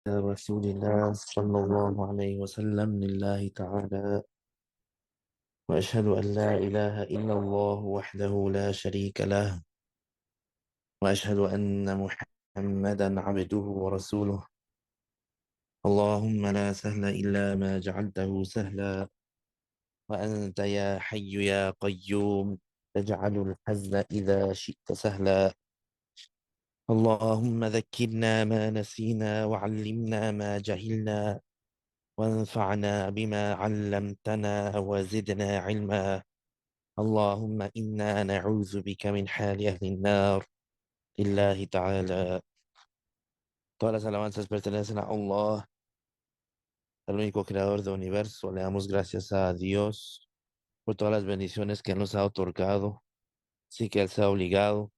رسول الله صلى الله عليه وسلم لله تعالى، وأشهد أن لا إله إلا الله وحده لا شريك له، وأشهد أن محمدا عبده ورسوله. اللهم لا سهل إلا ما جعلته سهلا، وأنت يا حي يا قيوم تجعل الحزن إذا شئت سهلا. اللهم ذكرنا ما نسينا وعلمنا ما جهلنا وانفعنا بما علمتنا وزدنا علما. اللهم إنا نعوذ بك من حال أهل النار لله تعالى. Todas las alabanzas pertenecen a Allah, el único creador del universo. Le damos gracias a Dios por todas las bendiciones que nos ha otorgado, sí que Él se ha obligado.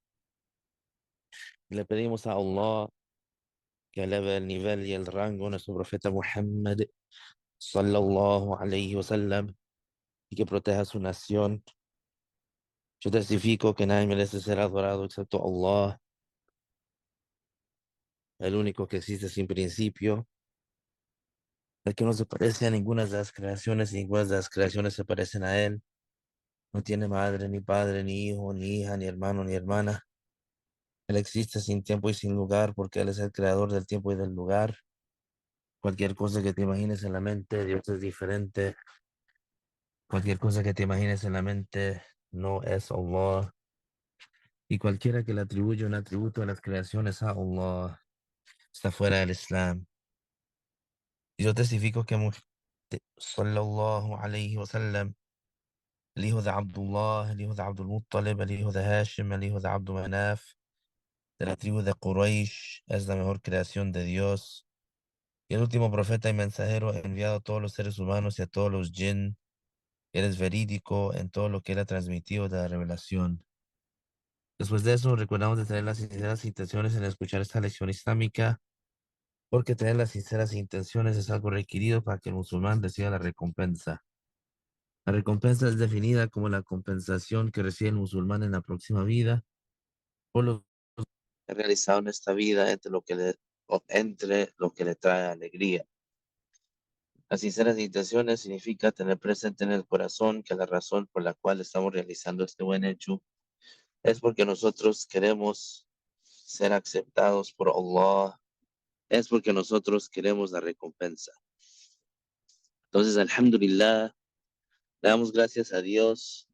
Le pedimos a Allah que eleve el nivel y el rango de nuestro profeta Muhammad sallallahu alayhi wa sallam y que proteja a su nación. Yo testifico que nadie merece ser adorado excepto Allah, el único que existe sin principio, el que no se parece a ninguna de las creaciones, y ninguna de las creaciones se parecen a él. No tiene madre, ni padre, ni hijo, ni hija, ni hermano, ni hermana. Él existe sin tiempo y sin lugar, porque Él es el creador del tiempo y del lugar. Cualquier cosa que te imagines en la mente, Dios es diferente. Cualquier cosa que te imagines en la mente no es Allah. Y cualquiera que le atribuye un atributo de las creaciones a Allah está fuera del Islam. Y yo testifico que sallallahu alayhi wa sallam, el hijo de Abdullah, el hijo de Abdul Muttalib, el hijo de Hashim, el hijo de Abdul Manaf, de la tribu de Quraysh, es la mejor creación de Dios y el último profeta y mensajero enviado a todos los seres humanos y a todos los jinn. Él es verídico en todo lo que él ha transmitido de la revelación. Después de eso, recordamos de tener las sinceras intenciones en escuchar esta lección islámica, porque tener las sinceras intenciones es algo requerido para que el musulmán reciba la recompensa. La recompensa es definida como la compensación que recibe el musulmán en la próxima vida por lo que ha realizado en esta vida entre lo que le trae alegría. Las sinceras intenciones significa tener presente en el corazón que la razón por la cual estamos realizando este buen hecho es porque nosotros queremos ser aceptados por Allah, es porque nosotros queremos la recompensa. Entonces, alhamdulillah, le damos gracias a Dios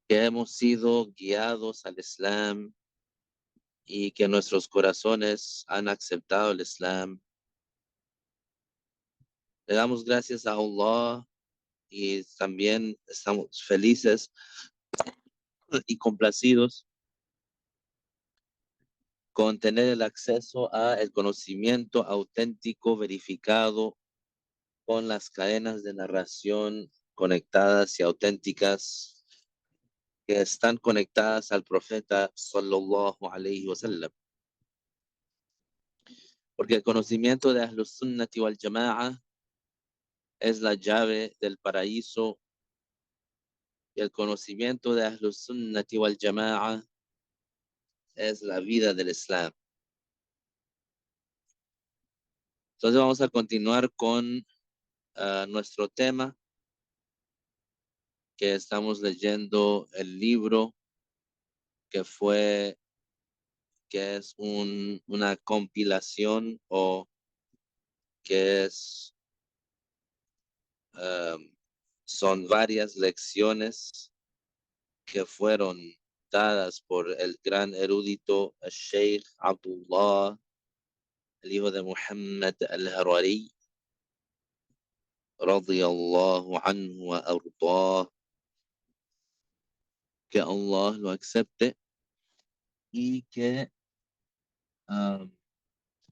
que hemos sido guiados al Islam y que nuestros corazones han aceptado el Islam. Le damos gracias a Allah y también estamos felices y complacidos con tener el acceso a el conocimiento auténtico verificado con las cadenas de narración conectadas y auténticas que están conectadas al profeta sallallahu alayhi wa sallam. Porque el conocimiento de Ahlus Sunnati wal Jama'a es la llave del paraíso y el conocimiento de Ahlus Sunnati wal Jama'a es la vida del Islam. Entonces vamos a continuar con nuestro tema, que estamos leyendo el libro que fue, que es una compilación o que es, son varias lecciones que fueron dadas por el gran erudito el Sheikh Abdullah, el hijo de Muhammad al-Harari, radiyallahu anhu wa ardah, que Allah lo acepte y que um,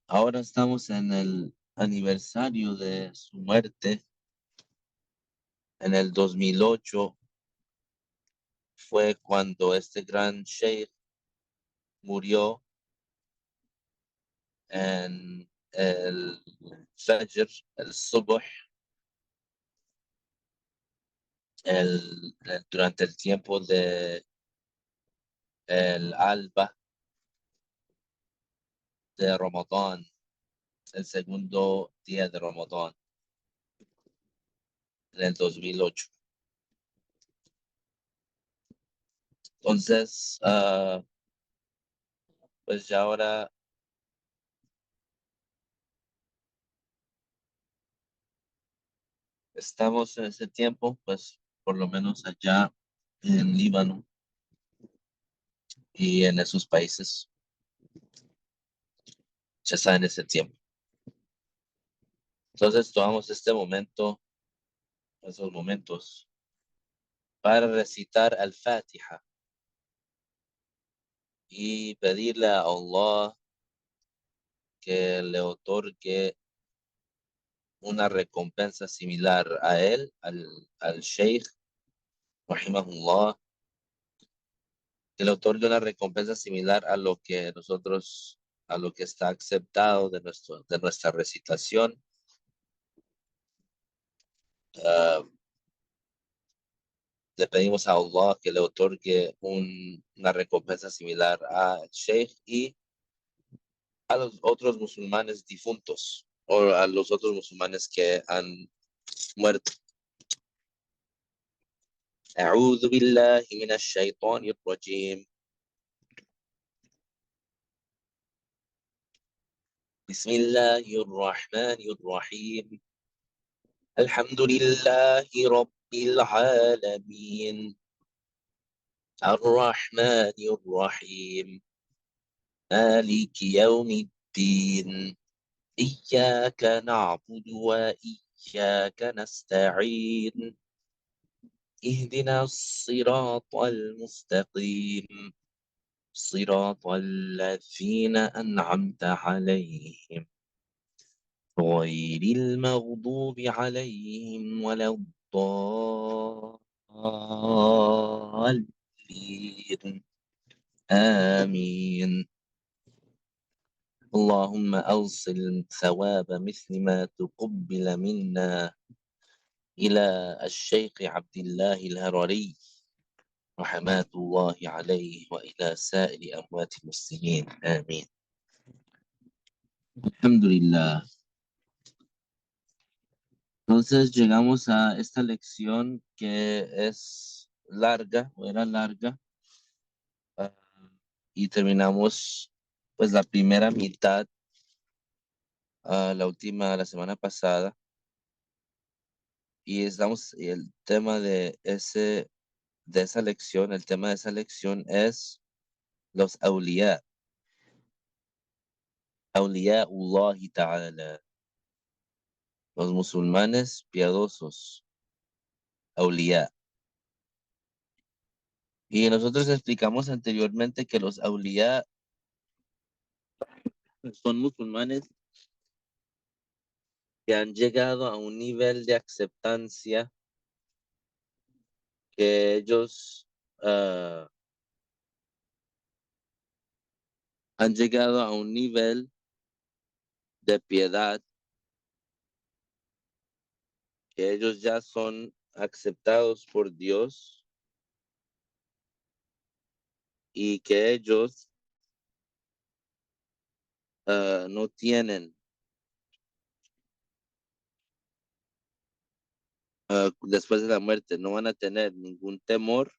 ahora estamos en el aniversario de su muerte. En el 2008 fue cuando este gran sheikh murió en el Fajr, el Subuh, durante el tiempo de el Alba de Ramadán. el segundo día de Ramadán en el 2008. Entonces, pues ya ahora estamos en ese tiempo, pues por lo menos allá en Líbano y en esos países ya está en ese tiempo. Entonces tomamos este momento, esos momentos, para recitar al-Fatiha y pedirle a Allah que le otorgue una recompensa similar a él, al Sheikh, rahimahullah, que le otorgue una recompensa similar a lo que nosotros, a lo que está aceptado de nuestra recitación. Ah, le pedimos a Allah que le otorgue una recompensa similar al Sheikh y a los otros musulmanes difuntos o a los otros musulmanes que han muerto. أعوذ بالله من الشيطان الرجيم. بسم الله الرحمن الرحيم. الحمد لله رب العالمين. الرحمن الرحيم. مالك يوم الدين. إياك نعبد وإياك نستعين. اهدنا الصراط المستقيم. صراط الذين أنعمت عليهم غير المغضوب عليهم ولا الضالين. آمين. اللهم أوصل ثواب مثل ما تقبل منا إلى الشيخ عبد الله الهرري رحمات الله عليه وإلى سائر أموات المسلمين آمين. الحمد لله. Entonces llegamos a esta lección que es larga, o era larga, ah, y terminamos pues la primera mitad, la última, la semana pasada, y estamos, y el tema de esa lección, el tema de esa lección es los awliya ta'ala, los musulmanes piadosos, awliya. Y nosotros explicamos anteriormente que los awliya son musulmanes que han llegado a un nivel de aceptancia que ellos han llegado a un nivel de piedad que ellos ya son aceptados por Dios y que ellos no tienen, después de la muerte, no van a tener ningún temor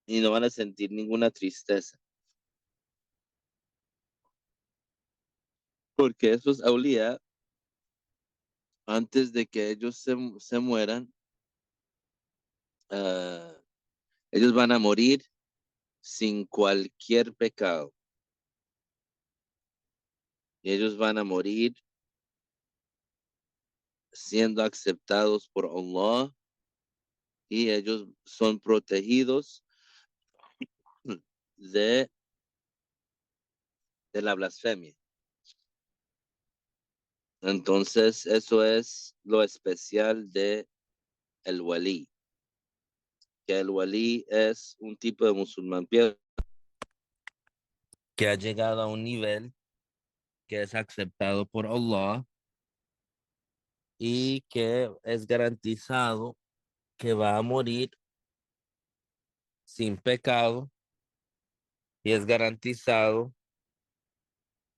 y no van a sentir ninguna tristeza. Porque esos Auliá, antes de que ellos se mueran, ah, ellos van a morir sin cualquier pecado. Y ellos van a morir siendo aceptados por Allah y ellos son protegidos de, de la blasfemia. Entonces, eso es lo especial de el walí, que el walí es un tipo de musulmán piadoso que ha llegado a un nivel que es aceptado por Allah y que es garantizado que va a morir sin pecado y es garantizado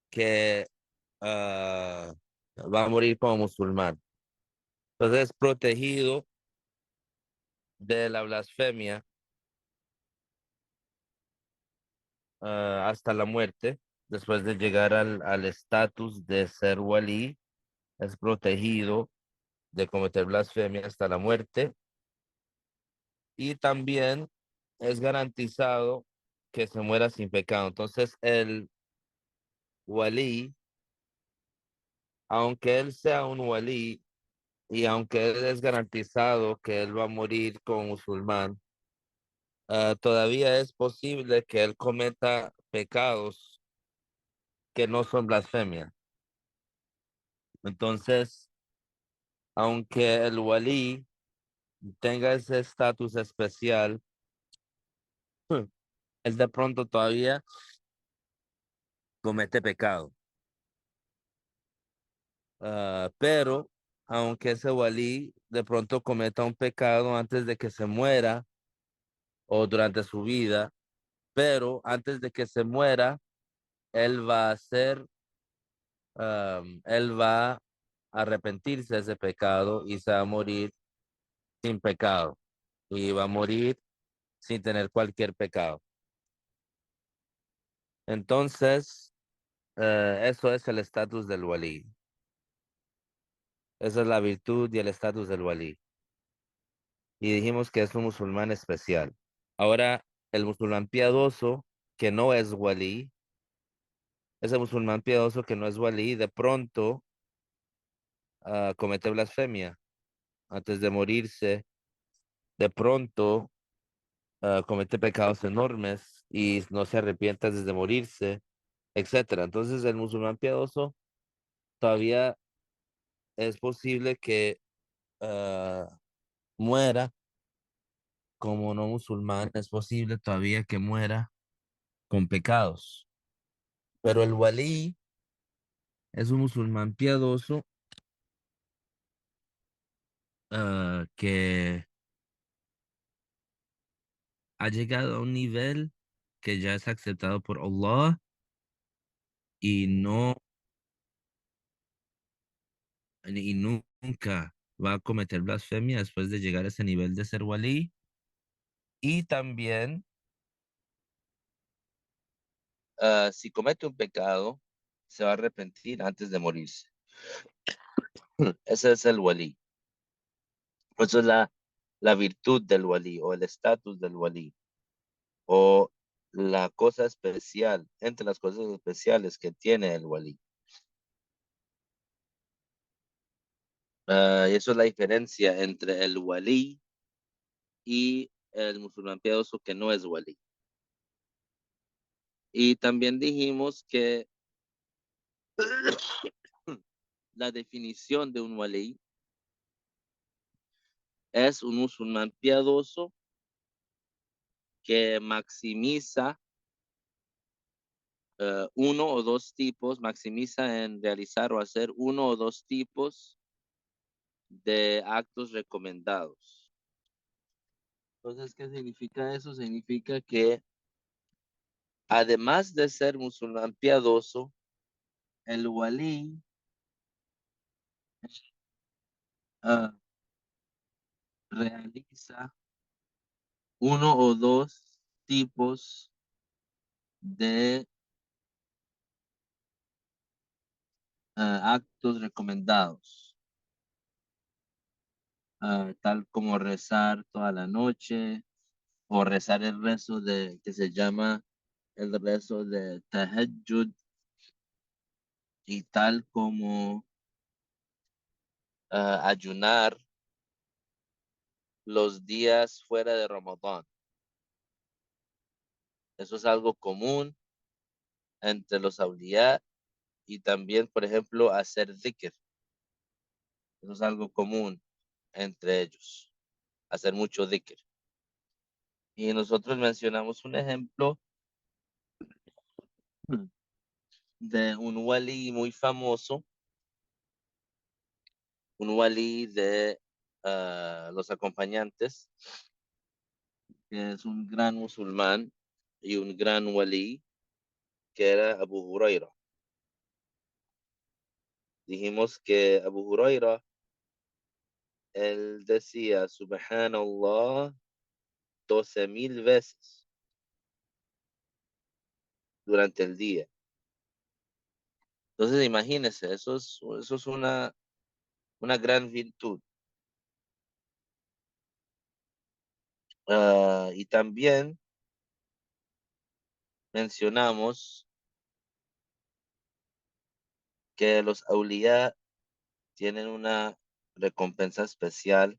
que ah, va a morir como musulmán. Entonces es protegido de la blasfemia hasta la muerte. Después de llegar al estatus de ser walí, es protegido de cometer blasfemia hasta la muerte. Y también es garantizado que se muera sin pecado. Entonces el walí, aunque él sea un walí y aunque él es garantizado que él va a morir como musulmán, todavía es posible que él cometa pecados que no son blasfemia. Entonces, aunque el walí tenga ese estatus especial, él de pronto todavía comete pecado. Pero aunque ese walí de pronto cometa un pecado antes de que se muera o durante su vida, pero antes de que se muera, él va a hacer, él va a arrepentirse de ese pecado y se va a morir sin pecado y va a morir sin tener cualquier pecado. Entonces, eso es el estatus del walí. Esa es la virtud y el estatus del walí. Y dijimos que es un musulmán especial. Ahora, el musulmán piadoso, que no es walí, ese musulmán piadoso que no es walí, de pronto comete blasfemia antes de morirse, de pronto comete pecados enormes y no se arrepiente antes de morirse, etcétera. Entonces, el musulmán piadoso todavía es posible que ah, muera como no musulmán, es posible todavía que muera con pecados. Pero el walí es un musulmán piadoso que ha llegado a un nivel que ya es aceptado por Allah y no y nunca va a cometer blasfemia después de llegar a ese nivel de ser walí. Y también, si comete un pecado, se va a arrepentir antes de morirse. Ese es el walí. Eso es la virtud del walí o el estatus del walí o la cosa especial, entre las cosas especiales que tiene el walí. Y eso es la diferencia entre el walí y el musulmán piadoso que no es walí. Y también dijimos que la definición de un walí es un musulmán piadoso que maximiza uno o dos tipos, maximiza en realizar o hacer uno o dos tipos de actos recomendados. Entonces, ¿qué significa eso? Significa que además de ser musulmán piadoso, el walí ah, realiza uno o dos tipos de actos recomendados, tal como rezar toda la noche o rezar el rezo de que se llama el rezo de Tahajjud y tal como ayunar los días fuera de Ramadán. Eso es algo común entre los awliya y también, por ejemplo, hacer dhikr. Eso es algo común entre ellos, hacer mucho dhikr. Y nosotros mencionamos un ejemplo de un wali muy famoso, un wali de los acompañantes, que es un gran musulmán y un gran wali, que era Abu Huraira. dijimos que Abu Huraira, él decía Subhanallah 12,000 veces durante el día. Entonces, imagínense, eso es una gran virtud. Y también mencionamos que los auliyá tienen una recompensa especial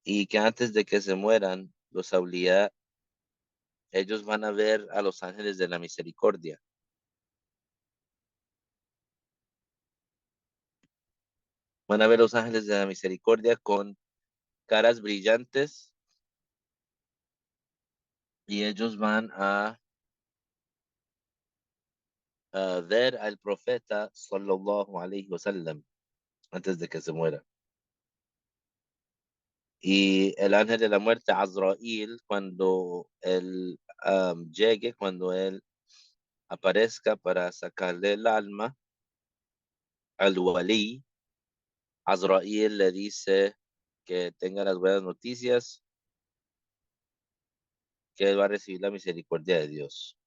y que antes de que se mueran, los auliyá, ellos van a ver a los ángeles de la misericordia. Van a ver a los ángeles de la misericordia con caras brillantes y ellos van a ver al profeta sallallahu alaihi wasallam antes de que se muera. Y el ángel de la muerte, Azrael, cuando él llegue, cuando él aparezca para sacarle el alma al walí, Azrael le dice que tenga las buenas noticias, que él va a recibir la misericordia de Dios.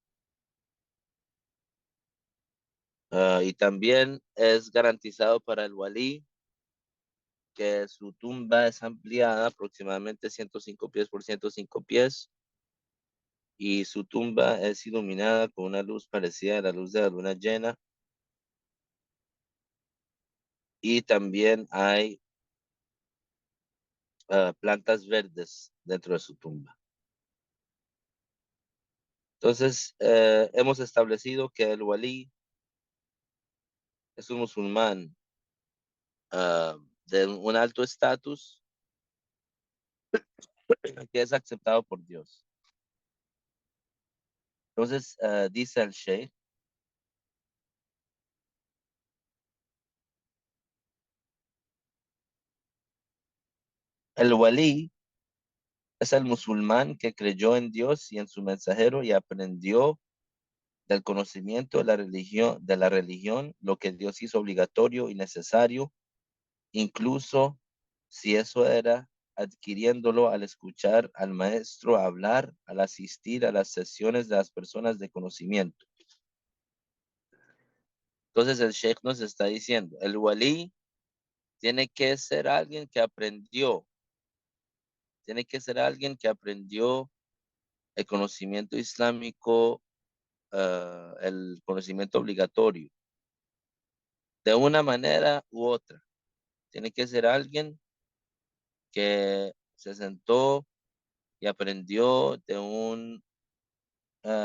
Y también es garantizado para el walí que su tumba es ampliada aproximadamente 105 pies por 105 pies y su tumba es iluminada con una luz parecida a la luz de la luna llena y también hay plantas verdes dentro de su tumba. Entonces, hemos establecido que el walí es un musulmán ah, de un alto estatus que es aceptado por Dios. Entonces, dice el Sheikh, el walí es el musulmán que creyó en Dios y en su mensajero y aprendió del conocimiento de la religión, lo que Dios hizo obligatorio y necesario, incluso si eso era adquiriéndolo al escuchar al maestro hablar, al asistir a las sesiones de las personas de conocimiento. Entonces el Sheikh nos está diciendo, el walí tiene que ser alguien que aprendió, tiene que ser alguien que aprendió el conocimiento islámico, el conocimiento obligatorio, de una manera u otra. Tiene que ser alguien que se sentó y aprendió de un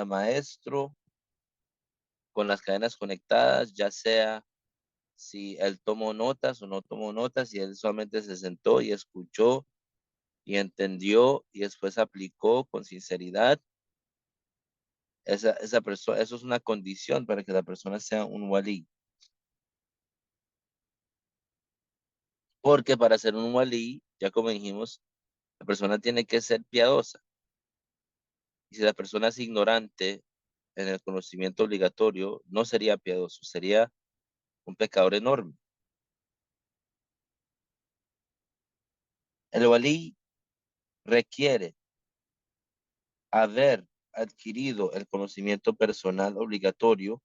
maestro con las cadenas conectadas, ya sea si él tomó notas o no tomó notas, y él solamente se sentó y escuchó y entendió y después aplicó con sinceridad. Esa persona, eso es una condición para que la persona sea un walí. Porque para ser un walí, ya como dijimos, la persona tiene que ser piadosa. Y si la persona es ignorante en el conocimiento obligatorio, no sería piadoso, sería un pecador enorme. El walí requiere haber adquirido el conocimiento personal obligatorio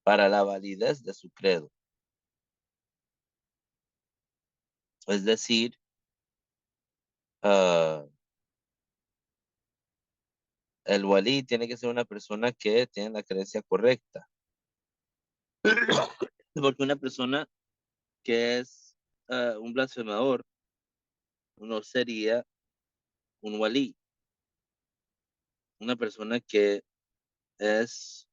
para la validez de su credo. Es decir, ah, el walí tiene que ser una persona que tiene la creencia correcta. Porque una persona que es un blasfemador no sería un walí. Una persona que es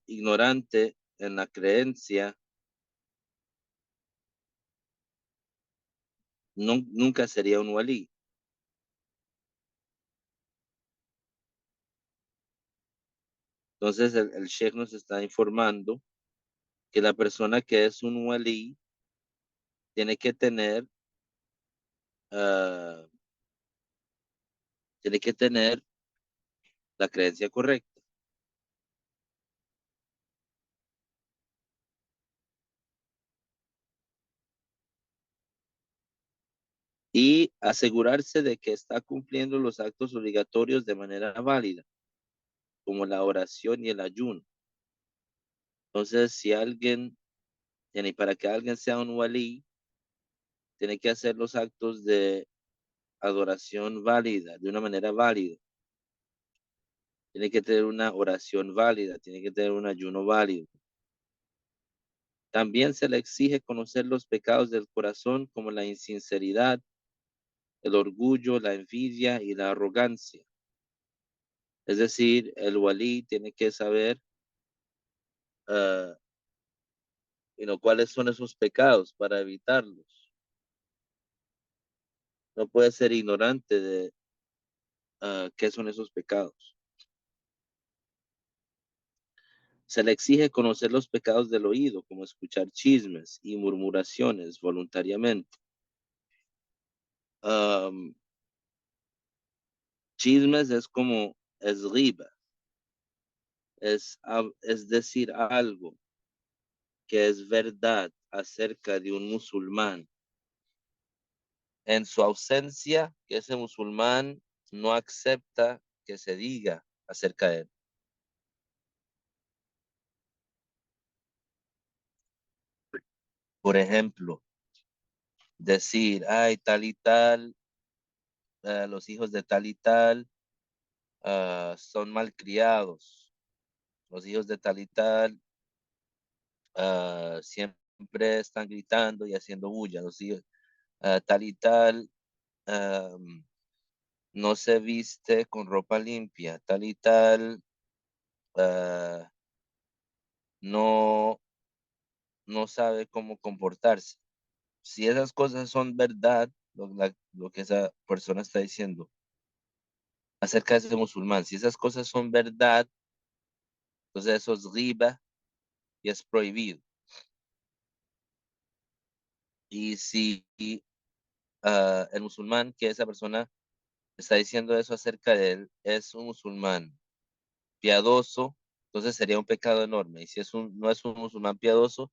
ignorante en la creencia nunca sería un walí. Entonces el sheikh nos está informando que la persona que es un walí tiene que tener, ah, tiene que tener la creencia correcta. y asegurarse de que está cumpliendo los actos obligatorios de manera válida, como la oración y el ayuno. Entonces, si alguien, y para que alguien sea un walí, tiene que hacer los actos de adoración válida, de una manera válida. Tiene que tener una oración válida, tiene que tener un ayuno válido. También se le exige conocer los pecados del corazón como la insinceridad, el orgullo, la envidia y la arrogancia. Es decir, el walí tiene que saber cuáles son esos pecados para evitarlos. No puede ser ignorante de qué son esos pecados. Se le exige conocer los pecados del oído, como escuchar chismes y murmuraciones voluntariamente. Um, Chismes es como es riba, es decir algo que es verdad acerca de un musulmán. En su ausencia, que ese musulmán no acepta que se diga acerca de él. Por ejemplo, decir, ay, tal y tal, los hijos de tal y tal son malcriados. Los hijos de tal y tal siempre están gritando y haciendo bulla. Los hijos tal y tal ah, no se viste con ropa limpia. Tal y tal ah, no, no sabe cómo comportarse. Si esas cosas son verdad, lo que esa persona está diciendo acerca de ese musulmán, si esas cosas son verdad, entonces eso es riba y es prohibido. Y si el musulmán, que esa persona está diciendo eso acerca de él, es un musulmán piadoso, entonces sería un pecado enorme. Y si no es un musulmán piadoso,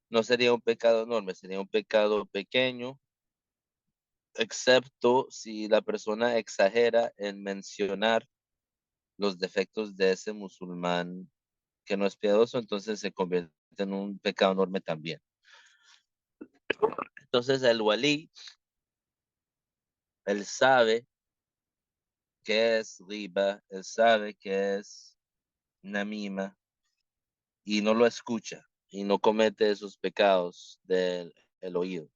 no sería un pecado enorme, sería un pecado pequeño, excepto si la persona exagera en mencionar los defectos de ese musulmán que no es piadoso, entonces se convierte en un pecado enorme también. Entonces el walí, él sabe qué es riba, él sabe qué es namima y no lo escucha y no comete esos pecados del el oído.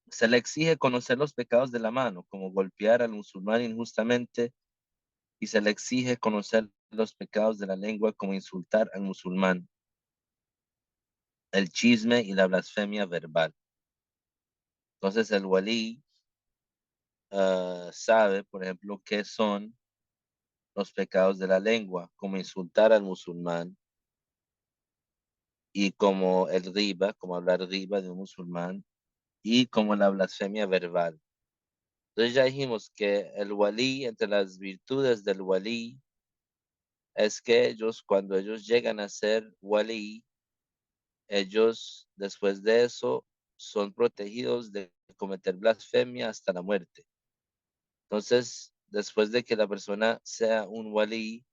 Se le exige conocer los pecados de la mano, como golpear al musulmán injustamente, y se le exige conocer los pecados de la lengua, como insultar al musulmán, el chisme y la blasfemia verbal. Entonces el walí sabe, por ejemplo, qué son los pecados de la lengua, como insultar al musulmán y como el riba, como hablar riba de un musulmán y como la blasfemia verbal. Entonces ya dijimos que el walí, entre las virtudes del walí, es que ellos, cuando ellos llegan a ser walí, ellos después de eso son protegidos de cometer blasfemia hasta la muerte. Entonces, después de que la persona sea un walí,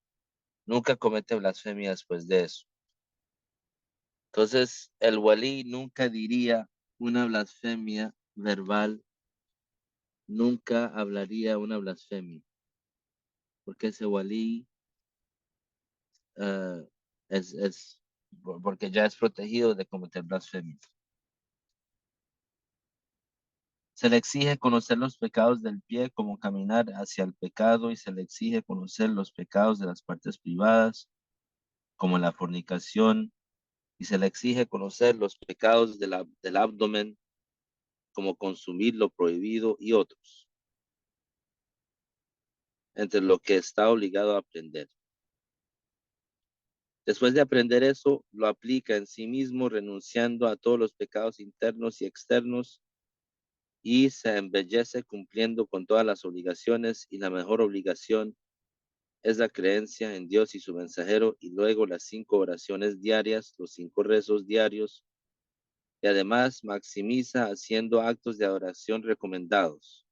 nunca comete blasfemia después de eso. Entonces, el walí nunca diría una blasfemia verbal, nunca hablaría una blasfemia, porque ese walí eh, porque ya es protegido de cometer blasfemia. Se le exige conocer los pecados del pie, como caminar hacia el pecado, y se le exige conocer los pecados de las partes privadas, como la fornicación, y se le exige conocer los pecados del abdomen, como consumir lo prohibido y otros, entre lo que está obligado a aprender. Después de aprender eso, lo aplica en sí mismo, renunciando a todos los pecados internos y externos, y se embellece cumpliendo con todas las obligaciones, y la mejor obligación es la creencia en Dios y su mensajero, y luego las 5 oraciones diarias, los 5 rezos diarios, y además maximiza haciendo actos de adoración recomendados.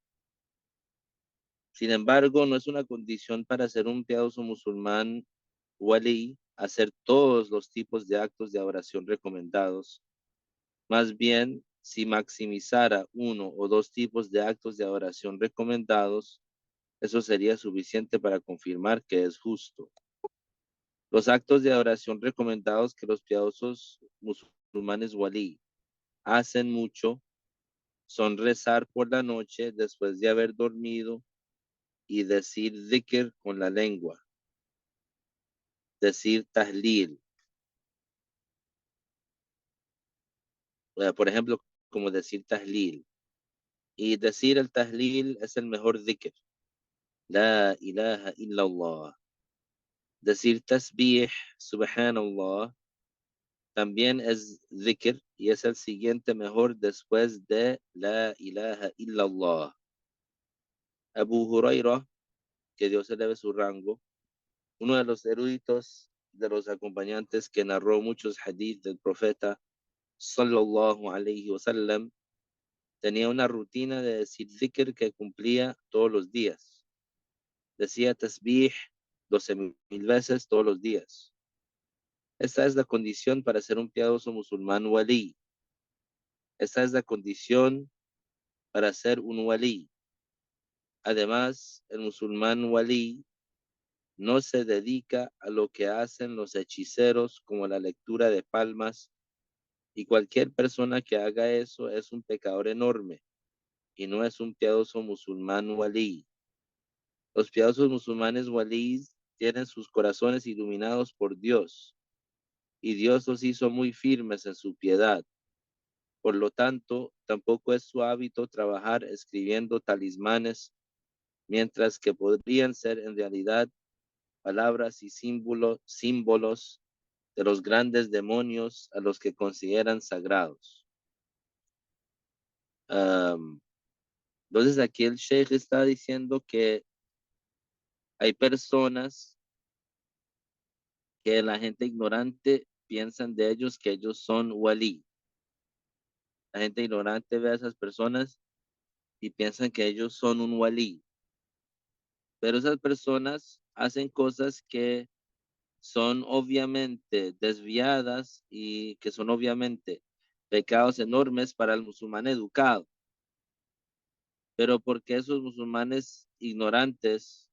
Sin embargo, no es una condición para ser un piadoso musulmán wali hacer todos los tipos de actos de adoración recomendados. Más bien, si maximizara uno o dos tipos de actos de adoración recomendados, eso sería suficiente para confirmar que es justo. Los actos de adoración recomendados que los piadosos musulmanes wali hacen mucho son rezar por la noche después de haber dormido y decir dhikr con la lengua, decir tahlil, por ejemplo, como decir tahlil. Y decir el tahlil es el mejor dhikr. La ilaha illallah. Decir tasbih, subhanallah, también es dhikr y es el siguiente mejor después de la ilaha illallah. Abu Hurairah, que Dios eleve su rango, uno de los eruditos de los acompañantes que narró muchos hadith del profeta sallallahu alayhi wasallam, tenía una rutina de decir dhikr que cumplía todos los días. Decía tasbih 12,000 veces todos los días. Esta es la condición para ser un piadoso musulmán wali. Esta es la condición para ser un wali. Además, el musulmán wali no se dedica a lo que hacen los hechiceros como la lectura de palmas y cualquier persona que haga eso es un pecador enorme y no es un piadoso musulmán wali. Los piadosos musulmanes walíes tienen sus corazones iluminados por Dios y Dios los hizo muy firmes en su piedad. Por lo tanto, tampoco es su hábito trabajar escribiendo talismanes, mientras que podrían ser en realidad palabras y símbolos de los grandes demonios a los que consideran sagrados. Um, entonces aquí el Sheikh está diciendo que hay personas que la gente ignorante piensan de ellos que ellos son wali. La gente ignorante ve a esas personas y piensan que ellos son un wali. Pero esas personas hacen cosas que son obviamente desviadas y que son obviamente pecados enormes para el musulmán educado. Pero porque esos musulmanes ignorantes,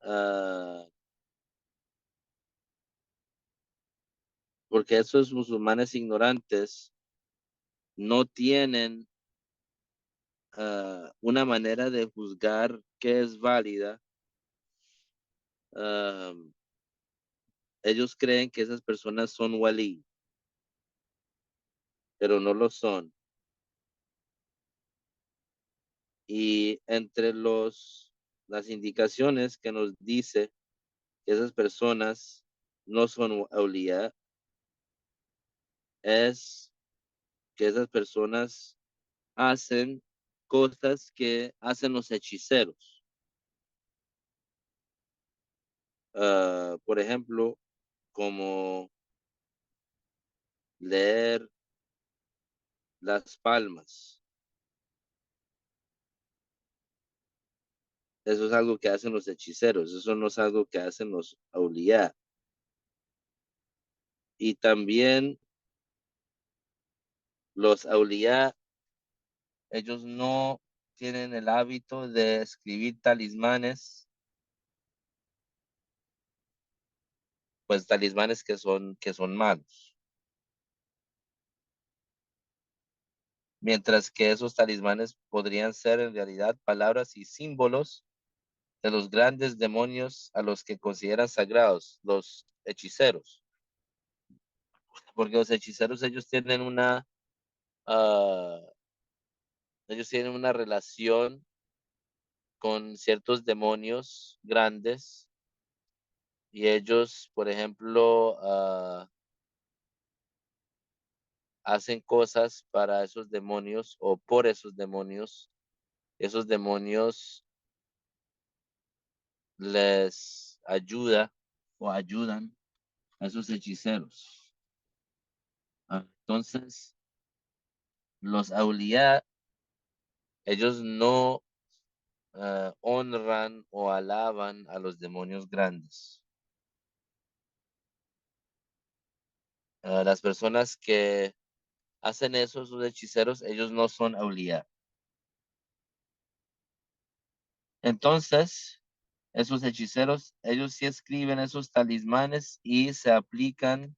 ah, porque esos musulmanes ignorantes no tienen una manera de juzgar que es válida, ah, ellos creen que esas personas son wali, pero no lo son. Y entre las indicaciones que nos dice que esas personas no son awliya, es que esas personas hacen cosas que hacen los hechiceros. Por ejemplo, como leer las palmas. Eso es algo que hacen los hechiceros, eso no es algo que hacen los awliya. Y también los awliya, ellos no tienen el hábito de escribir talismanes, pues talismanes que son malos. Mientras que esos talismanes podrían ser en realidad palabras y símbolos de los grandes demonios a los que consideran sagrados, los hechiceros. Porque los hechiceros, ah, ellos tienen una relación con ciertos demonios grandes y ellos, por ejemplo, hacen cosas para esos demonios o por esos demonios. Esos demonios les ayuda o ayudan a esos hechiceros. Entonces, los auliá, ellos no honran o alaban a los demonios grandes. Las personas que hacen eso, sus hechiceros, ellos no son auliá. Entonces, esos hechiceros, ellos sí escriben esos talismanes y se aplican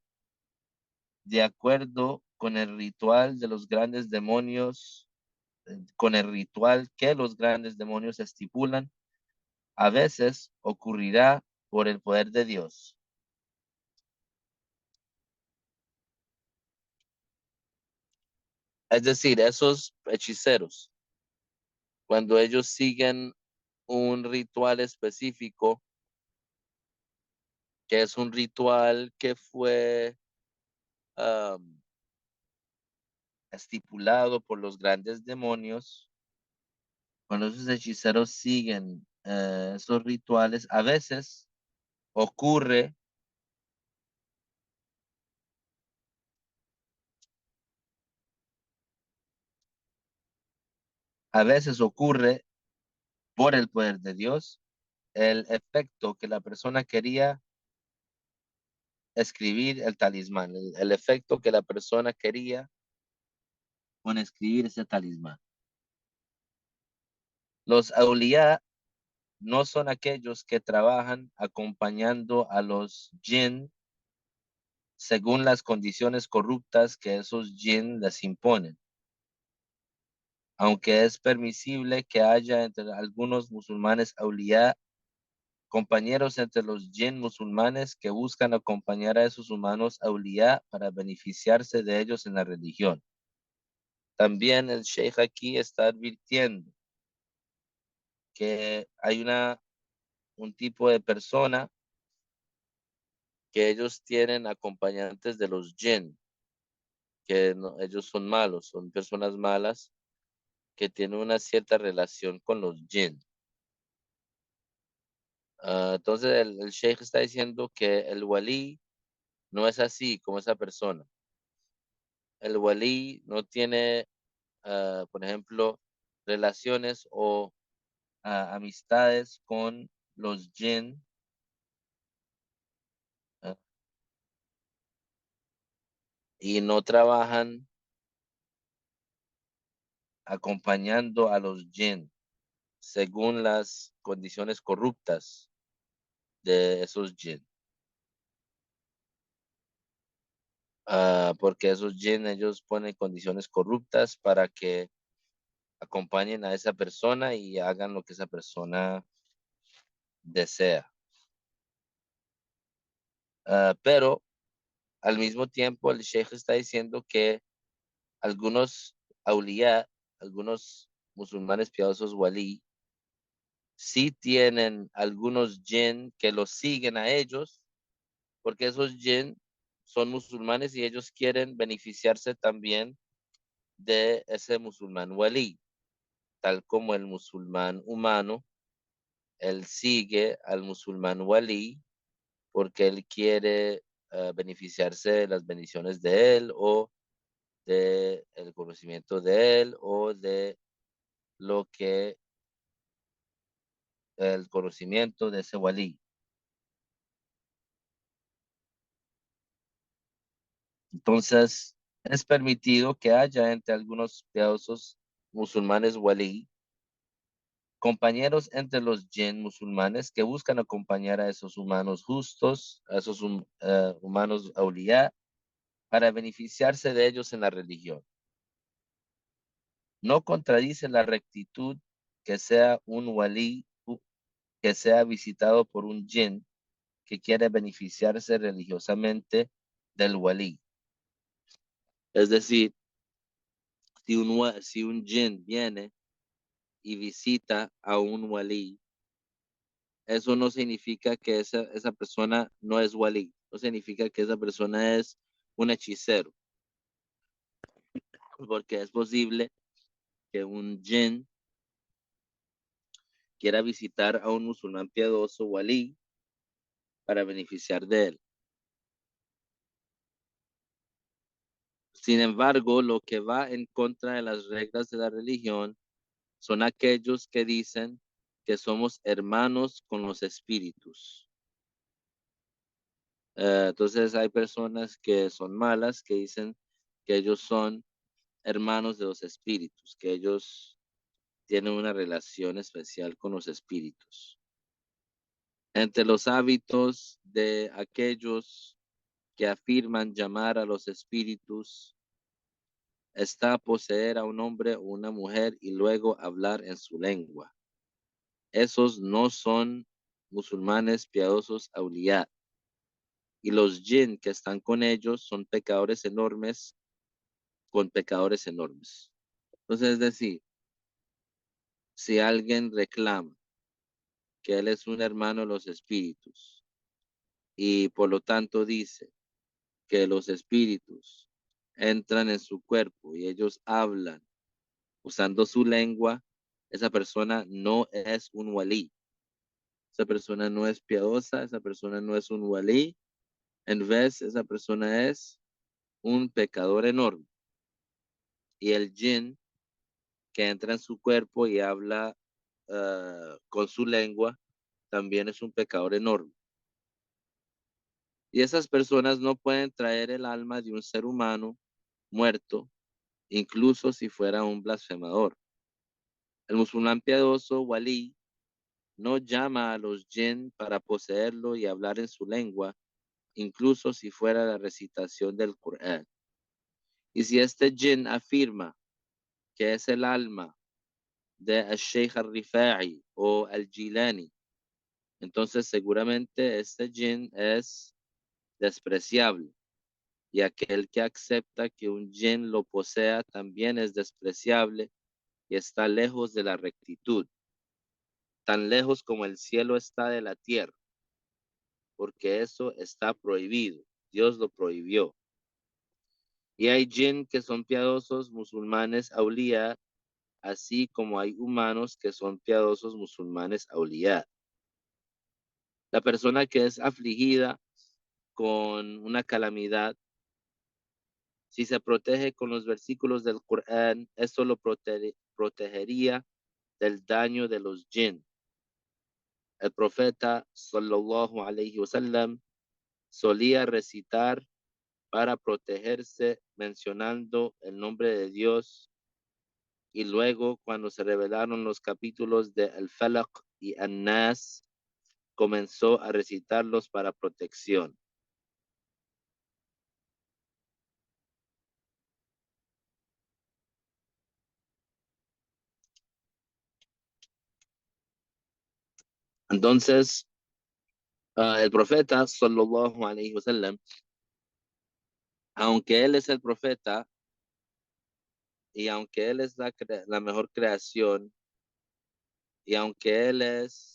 de acuerdo con el ritual de los grandes demonios, con el ritual que los grandes demonios estipulan. A veces ocurrirá por el poder de Dios. Es decir, esos hechiceros, cuando ellos siguen un ritual específico, que es un ritual que fue um, estipulado por los grandes demonios, cuando esos hechiceros siguen esos rituales, ocurre, a veces ocurre por el poder de Dios el efecto que la persona quería escribir el talismán, el efecto que la persona quería con escribir ese talismán. Los auliá no son aquellos que trabajan acompañando a los jinn según las condiciones corruptas que esos jinn les imponen. Aunque es permisible que haya entre algunos musulmanes auliá compañeros entre los jinn musulmanes que buscan acompañar a esos humanos auliá para beneficiarse de ellos en la religión. También el sheikh aquí está advirtiendo que hay un tipo de persona que ellos tienen acompañantes de los jinn, que ellos son malos, son personas malas que tienen una cierta relación con los jinn. Entonces el sheikh está diciendo que el walí no es así como esa persona. El walí no tiene, por ejemplo, relaciones o amistades con los jinn, uh, y no trabajan acompañando a los jinn según las condiciones corruptas de esos jinn. Porque esos jinn ellos ponen condiciones corruptas para que acompañen a esa persona y hagan lo que esa persona desea. Pero al mismo tiempo el sheikh está diciendo que algunos auliá, algunos musulmanes piadosos walí, sí tienen algunos jinn que los siguen a ellos, porque esos jinn son musulmanes y ellos quieren beneficiarse también de ese musulmán walí, tal como el musulmán humano, él sigue al musulmán walí porque él quiere beneficiarse de las bendiciones de él o de el conocimiento de él o de lo que el conocimiento de ese walí. Entonces, es permitido que haya entre algunos piadosos musulmanes walí compañeros entre los jinn musulmanes que buscan acompañar a esos humanos justos, a esos humanos auliá, para beneficiarse de ellos en la religión. No contradice la rectitud que sea un walí que sea visitado por un jinn que quiere beneficiarse religiosamente del walí. Es decir, si un jinn viene y visita a un walí, eso no significa que esa persona no es walí, no significa que esa persona es un hechicero, porque es posible que un jinn quiera visitar a un musulmán piadoso walí para beneficiar de él. Sin embargo, lo que va en contra de las reglas de la religión son aquellos que dicen que somos hermanos con los espíritus. Entonces hay personas que son malas, que dicen que ellos son hermanos de los espíritus, que ellos tienen una relación especial con los espíritus. Entre los hábitos de aquellos que afirman llamar a los espíritus está poseer a un hombre o una mujer y luego hablar en su lengua. Esos no son musulmanes piadosos auliá, y los jinn que están con ellos son pecadores enormes con pecadores enormes. Entonces, es decir, si alguien reclama que él es un hermano de los espíritus y por lo tanto dice que los espíritus entran en su cuerpo y ellos hablan usando su lengua, esa persona no es un walí. Esa persona no es piadosa, esa persona no es un walí. En vez, esa persona es un pecador enorme. Y el jinn que entra en su cuerpo y habla con su lengua también es un pecador enorme. Y esas personas no pueden traer el alma de un ser humano muerto, incluso si fuera un blasfemador. El musulmán piadoso, walí, no llama a los jinn para poseerlo y hablar en su lengua, incluso si fuera la recitación del Corán. Y si este jinn afirma que es el alma de al-Sheikh al-Rifa'i o al-Jilani, entonces seguramente este jinn es despreciable. Y aquel que acepta que un jinn lo posea también es despreciable y está lejos de la rectitud, tan lejos como el cielo está de la tierra, porque eso está prohibido. Dios lo prohibió. Y hay jinn que son piadosos musulmanes aulía, así como hay humanos que son piadosos musulmanes aulía. La persona que es afligida con una calamidad, si se protege con los versículos del Corán, esto lo protegería del daño de los jinn. El profeta sallallahu alaihi wasallam solía recitar para protegerse mencionando el nombre de Dios, y luego cuando se revelaron los capítulos de Al-Falaq y An-Nas comenzó a recitarlos para protección. Entonces, el profeta sallallahu alaihi wasallam, aunque él es el profeta y aunque él es la mejor creación y aunque él es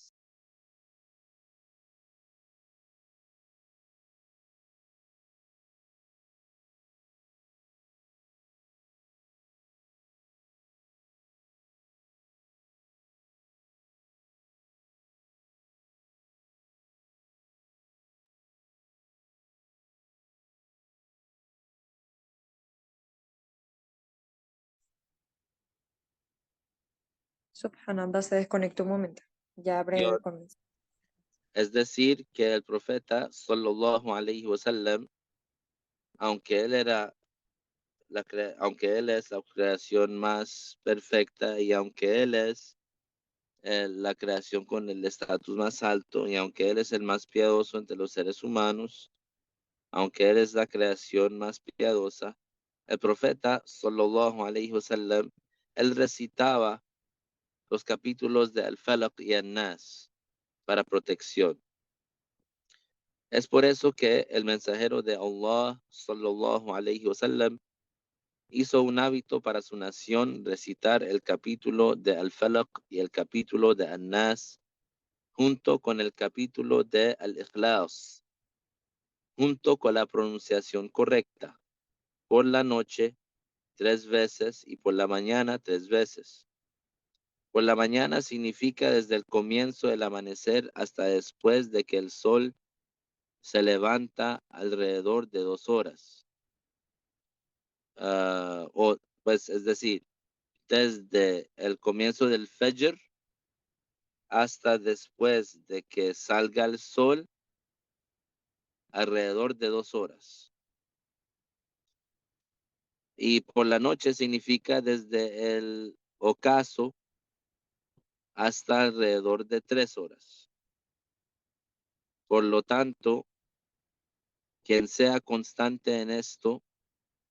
Subhanallah se desconectó un momento. Ya breve Dios, comienzo. es decir, que el profeta sallallahu alaihi wasallam, aunque él era aunque él es la creación más perfecta y aunque él es la creación con el estatus más alto y aunque él es el más piadoso entre los seres humanos, aunque él es la creación más piadosa, el profeta sallallahu alaihi wasallam, él recitaba los capítulos de Al-Falaq y An-Nas para protección. Es por eso que el mensajero de Allah sallallahu alaihi wasallam hizo un hábito para su nación recitar el capítulo de Al-Falaq y el capítulo de An-Nas junto con el capítulo de Al-Ikhlas, junto con la pronunciación correcta, por la noche 3 veces y por la mañana 3 veces. Por la mañana significa desde el comienzo del amanecer hasta después de que el sol se levanta alrededor de 2 horas. o pues es decir, desde el comienzo del Fajr hasta después de que salga el sol, alrededor de 2 horas. Y por la noche significa desde el ocaso hasta alrededor de 3 horas. Por lo tanto, quien sea constante en esto,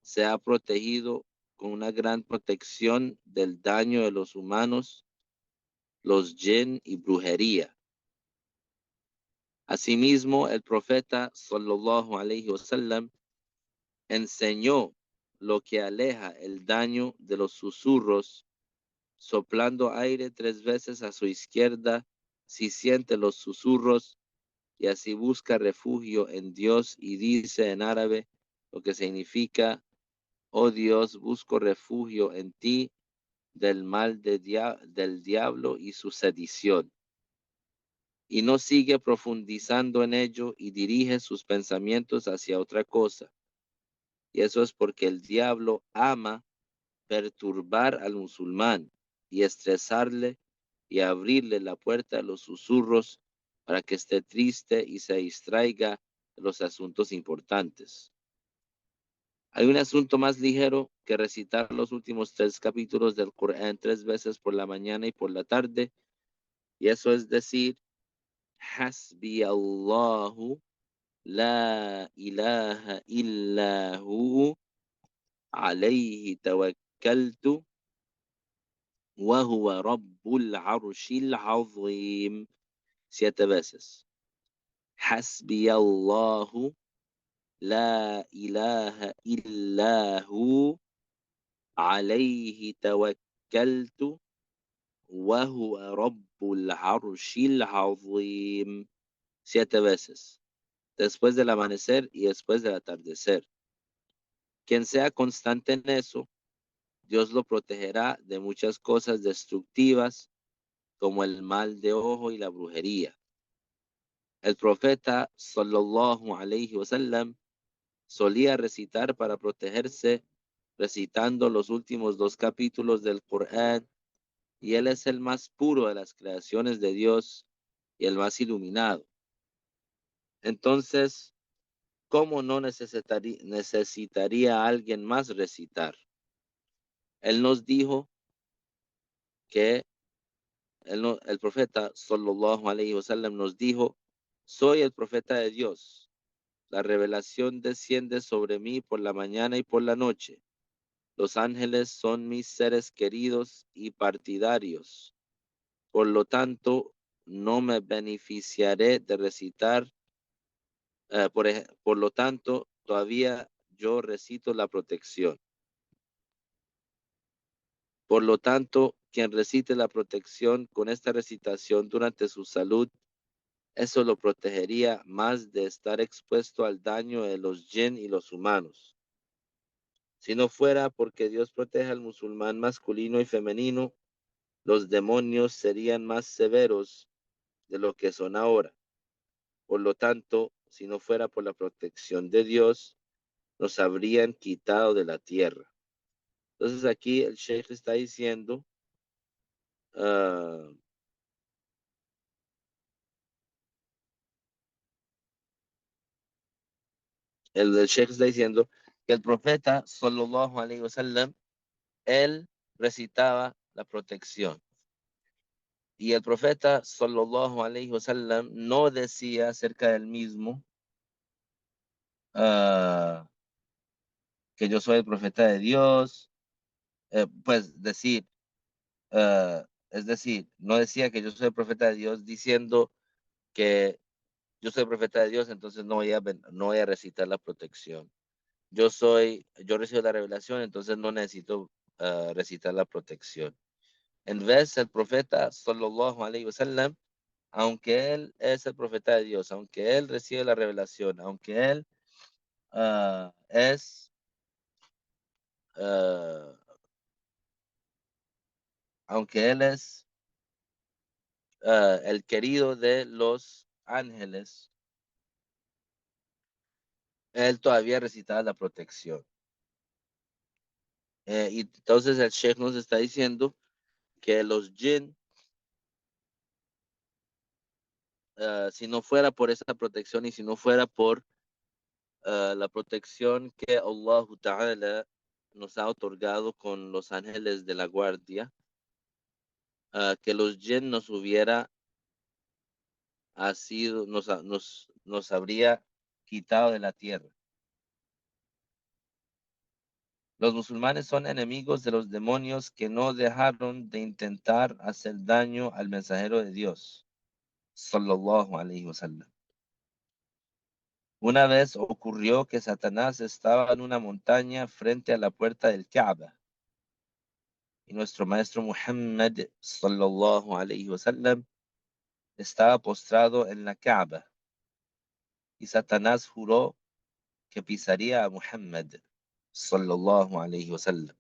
se ha protegido con una gran protección del daño de los humanos, los jinn y brujería. Asimismo, el profeta sallallahu alaihi wasallam enseñó lo que aleja el daño de los susurros, soplando aire 3 veces a su izquierda si siente los susurros, y así busca refugio en Dios y dice en árabe, lo que significa: oh Dios, busco refugio en ti del mal del diablo y su sedición. Y no sigue profundizando en ello y dirige sus pensamientos hacia otra cosa. Y eso es porque el diablo ama perturbar al musulmán y estresarle y abrirle la puerta a los susurros para que esté triste y se distraiga de los asuntos importantes. Hay un asunto más ligero que recitar los últimos 3 capítulos del Corán 3 veces por la mañana y por la tarde, y eso es decir: Hasbi Allahu la ilaha illa hu alayhi tawakkaltu wa huwa rabbul arshil azim. 7 veces. Hasbi Allahu la ilaha illa hu alayhi tawakkaltu wa huwa rabbul arshil azim. 7 veces. Después del amanecer y después del atardecer. Quien sea constante en eso, Dios lo protegerá de muchas cosas destructivas, como el mal de ojo y la brujería. El profeta sallallahu alaihi wasallam solía recitar para protegerse, recitando los últimos 2 capítulos del Corán, y él es el más puro de las creaciones de Dios y el más iluminado. Entonces, ¿cómo no necesitaría alguien más recitar? Él nos dijo que el profeta sallallahu alaihi wasallam nos dijo: soy el profeta de Dios. La revelación desciende sobre mí por la mañana y por la noche. Los ángeles son mis seres queridos y partidarios. Por lo tanto, no me beneficiaré de recitar. Por lo tanto, todavía yo recito la protección. Por lo tanto, quien recite la protección con esta recitación durante su salud, eso lo protegería más de estar expuesto al daño de los jinn y los humanos. Si no fuera porque Dios protege al musulmán masculino y femenino, los demonios serían más severos de lo que son ahora. Por lo tanto, si no fuera por la protección de Dios, nos habrían quitado de la tierra. Entonces aquí el Sheikh está diciendo, uh, el Sheikh está diciendo que el profeta sallallahu alaihi wasallam, él recitaba la protección. Y el profeta sallallahu alaihi wasallam no decía acerca del mismo uh, que yo soy el profeta de Dios, pues decir, es decir, no decía que yo soy el profeta de Dios diciendo que yo soy el profeta de Dios, entonces no voy a recitar la protección. Yo recibo la revelación, entonces no necesito recitar la protección. En vez, el profeta sallallahu alaihi wasallam, aunque él es el profeta de Dios, aunque él recibe la revelación, uh, es uh, aunque él es el querido de los ángeles, él todavía recitaba la protección. Y entonces el Sheikh nos está diciendo que los jinn, si no fuera por esa protección y si no fuera por la protección que Allah Ta'ala nos ha otorgado con los ángeles de la guardia, que los jinn nos hubiera sido, nos habría quitado de la tierra. Los musulmanes son enemigos de los demonios que no dejaron de intentar hacer daño al mensajero de Dios, sallallahu alayhi wa sallam. Una vez ocurrió que Satanás estaba en una montaña frente a la puerta del Kaaba y nuestro maestro Muhammad sallallahu alayhi wa sallam estaba postrado en la Kaaba y Satanás juró que pisaría a Muhammad sallallahu alayhi wa sallam.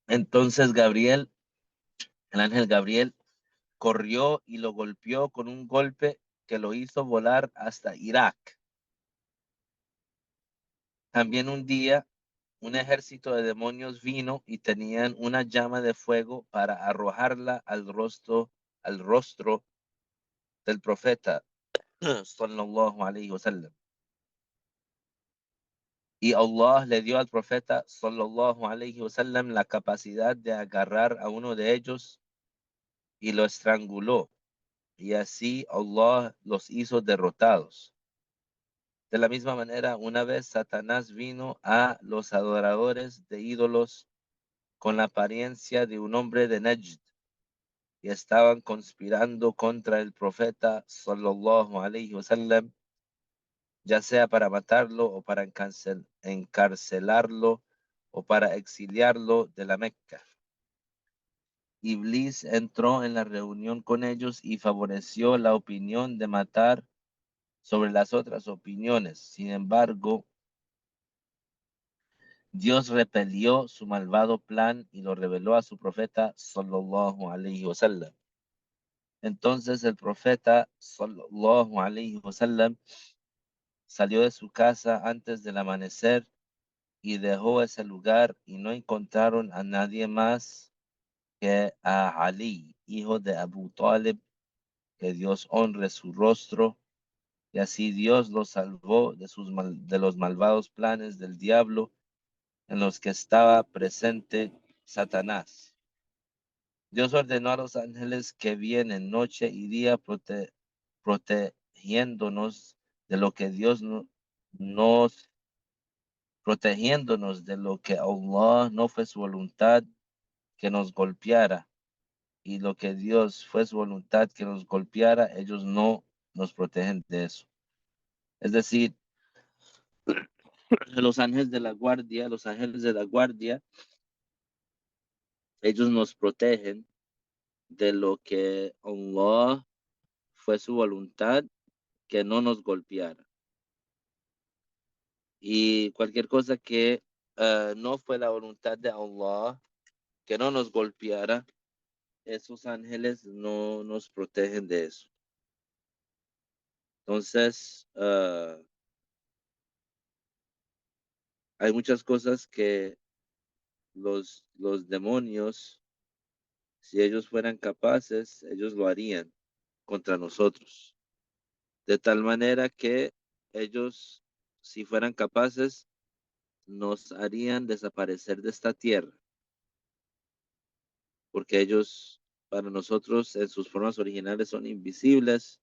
Entonces Gabriel, el ángel Gabriel, corrió y lo golpeó con un golpe que lo hizo volar hasta Irak. También un día, un ejército de demonios vino y tenían una llama de fuego para arrojarla al rostro del profeta, sallallahu alayhi wa sallam. Y Allah le dio al profeta, sallallahu alayhi wa sallam, la capacidad de agarrar a uno de ellos y lo estranguló. Y así Allah los hizo derrotados. De la misma manera, una vez Satanás vino a los adoradores de ídolos con la apariencia de un hombre de Najd y estaban conspirando contra el profeta sallallahu alayhi wa sallam, ya sea para matarlo o para encarcelarlo o para exiliarlo de la Meca. Iblis entró en la reunión con ellos y favoreció la opinión de matar sobre las otras opiniones. Sin embargo, Dios repelió su malvado plan y lo reveló a su profeta sallallahu alayhi wa sallam. Entonces el profeta sallallahu alayhi wa sallam salió de su casa antes del amanecer y dejó ese lugar y no encontraron a nadie más que a Ali, hijo de Abu Talib, que Dios honre su rostro. Y así Dios lo salvó de los malvados planes del diablo en los que estaba presente Satanás. Dios ordenó a los ángeles que vienen noche y día protegiéndonos de lo que Dios nos protegiéndonos de lo que Allah no fue su voluntad que nos golpeara, y lo que Dios fue su voluntad que nos golpeara, ellos no nos protegen de eso. Es decir, los ángeles de la guardia, ellos nos protegen de lo que Allah fue su voluntad que no nos golpeara. Y cualquier cosa que no fue la voluntad de Allah que no nos golpeara, esos ángeles no nos protegen de eso. Entonces, hay muchas cosas que los demonios, si ellos fueran capaces, ellos lo harían contra nosotros. De tal manera que ellos, si fueran capaces, nos harían desaparecer de esta tierra, porque ellos, para nosotros, en sus formas originales son invisibles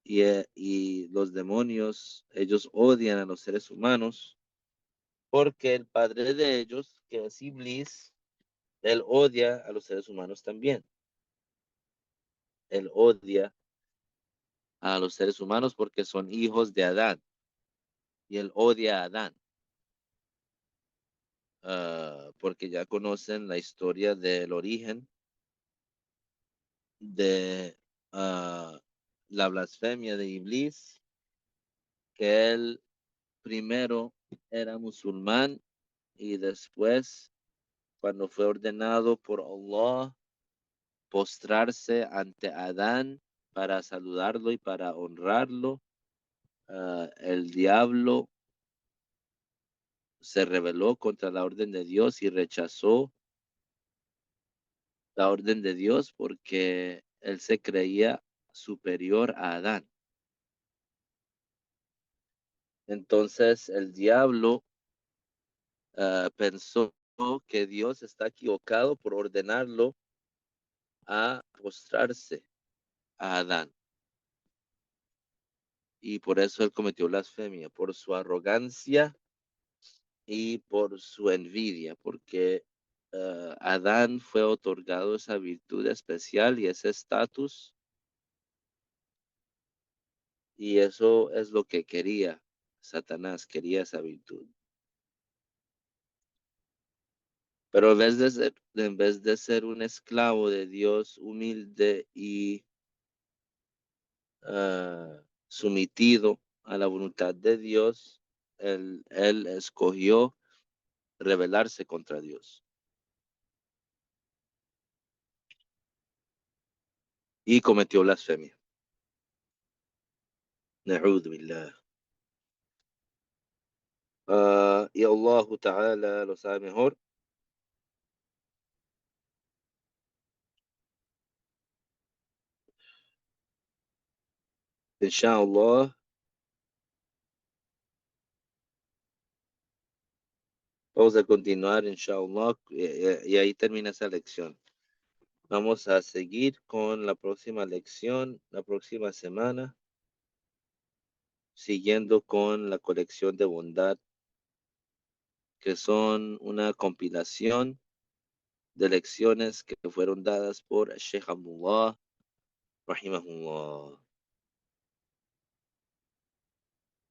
y los demonios, ellos odian a los seres humanos, porque el padre de ellos, que es Iblis, él odia a los seres humanos también. Él odia a los seres humanos porque son hijos de Adán y él odia a Adán. Porque ya conocen la historia del origen de la blasfemia de Iblis, que él primero era musulmán y después, cuando fue ordenado por Allah, postrarse ante Adán para saludarlo y para honrarlo, el diablo se rebeló contra la orden de Dios y rechazó la orden de Dios porque él se creía superior a Adán. Entonces el diablo pensó que Dios está equivocado por ordenarlo a postrarse a Adán. Y por eso él cometió blasfemia, por su arrogancia y por su envidia, porque Adán fue otorgado esa virtud especial y ese estatus, y eso es lo que quería Satanás, quería esa virtud. Pero en vez de ser un esclavo de Dios humilde y sometido a la voluntad de Dios, él escogió rebelarse contra Dios y cometió blasfemia. Na'udhu billah. Y Allah Ta'ala lo sabe mejor. Inshallah, vamos a continuar, inshallah, y ahí termina esa lección. Vamos a seguir con la próxima lección, la próxima semana, siguiendo con la colección de bondad, que son una compilación de lecciones que fueron dadas por Sheikh Abdullah, rahimahullah.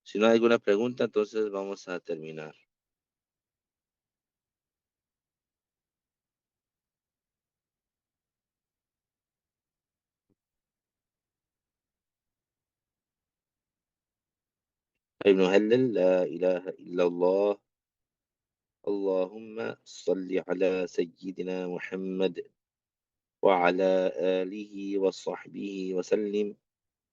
Si no hay alguna pregunta, entonces vamos a terminar. ابن هلل لا إله إلا الله اللهم صل على سيدنا محمد وعلى آله وصحبه وسلم